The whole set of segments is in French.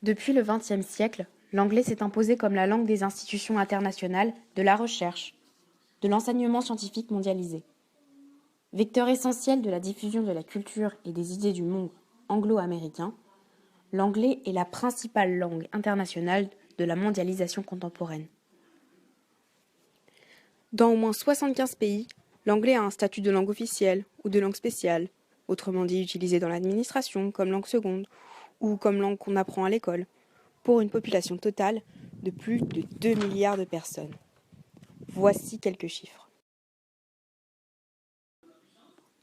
Depuis le XXe siècle, l'anglais s'est imposé comme la langue des institutions internationales, de la recherche, de l'enseignement scientifique mondialisé. Vecteur essentiel de la diffusion de la culture et des idées du monde anglo-américain, l'anglais est la principale langue internationale de la mondialisation contemporaine. Dans au moins 75 pays, l'anglais a un statut de langue officielle ou de langue spéciale, autrement dit utilisé dans l'administration comme langue seconde ou comme langue qu'on apprend à l'école, pour une population totale de plus de 2 milliards de personnes. Voici quelques chiffres.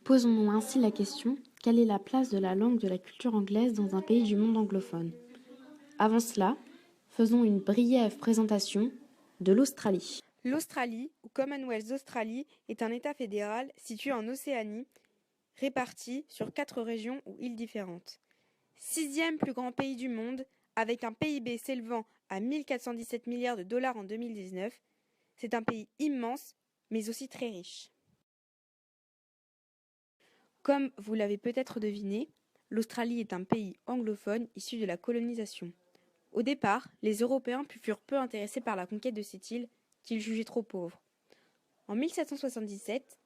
Posons-nous ainsi la question, quelle est la place de la langue de la culture anglaise dans un pays du monde anglophone? Avant cela, faisons une brève présentation de l'Australie. L'Australie, ou Commonwealth d'Australie, est un État fédéral situé en Océanie, réparti sur 4 régions ou îles différentes. 6e plus grand pays du monde, avec un PIB s'élevant à 1417 milliards de dollars en 2019, c'est un pays immense, mais aussi très riche. Comme vous l'avez peut-être deviné, l'Australie est un pays anglophone issu de la colonisation. Au départ, les Européens furent peu intéressés par la conquête de cette île, qu'ils jugeaient trop pauvre. En 1777,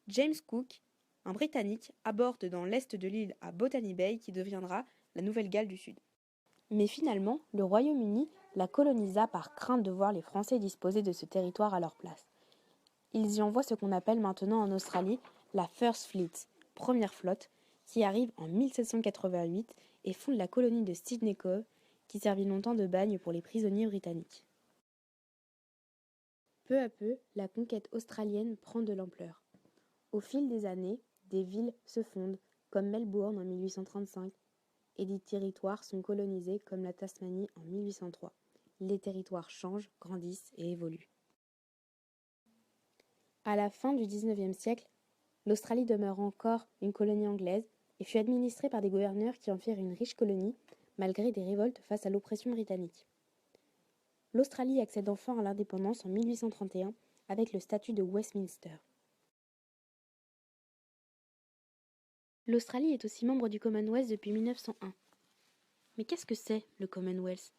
James Cook, un Britannique, aborde dans l'est de l'île à Botany Bay qui deviendra la Nouvelle-Galles du Sud. Mais finalement, le Royaume-Uni la colonisa par crainte de voir les Français disposer de ce territoire à leur place. Ils y envoient ce qu'on appelle maintenant en Australie la First Fleet, première flotte, qui arrive en 1788 et fonde la colonie de Sydney Cove, qui servit longtemps de bagne pour les prisonniers britanniques. Peu à peu, la conquête australienne prend de l'ampleur. Au fil des années, des villes se fondent, comme Melbourne en 1835, et des territoires sont colonisés, comme la Tasmanie en 1803. Les territoires changent, grandissent et évoluent. À la fin du XIXe siècle, l'Australie demeure encore une colonie anglaise et fut administrée par des gouverneurs qui en firent une riche colonie, malgré des révoltes face à l'oppression britannique. L'Australie accède enfin à l'indépendance en 1831 avec le statut de Westminster. L'Australie est aussi membre du Commonwealth depuis 1901. Mais qu'est-ce que c'est, le Commonwealth ?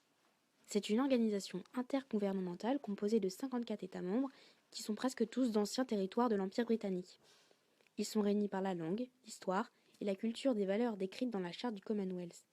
C'est une organisation intergouvernementale composée de 54 États membres qui sont presque tous d'anciens territoires de l'Empire britannique. Ils sont réunis par la langue, l'histoire et la culture des valeurs décrites dans la charte du Commonwealth.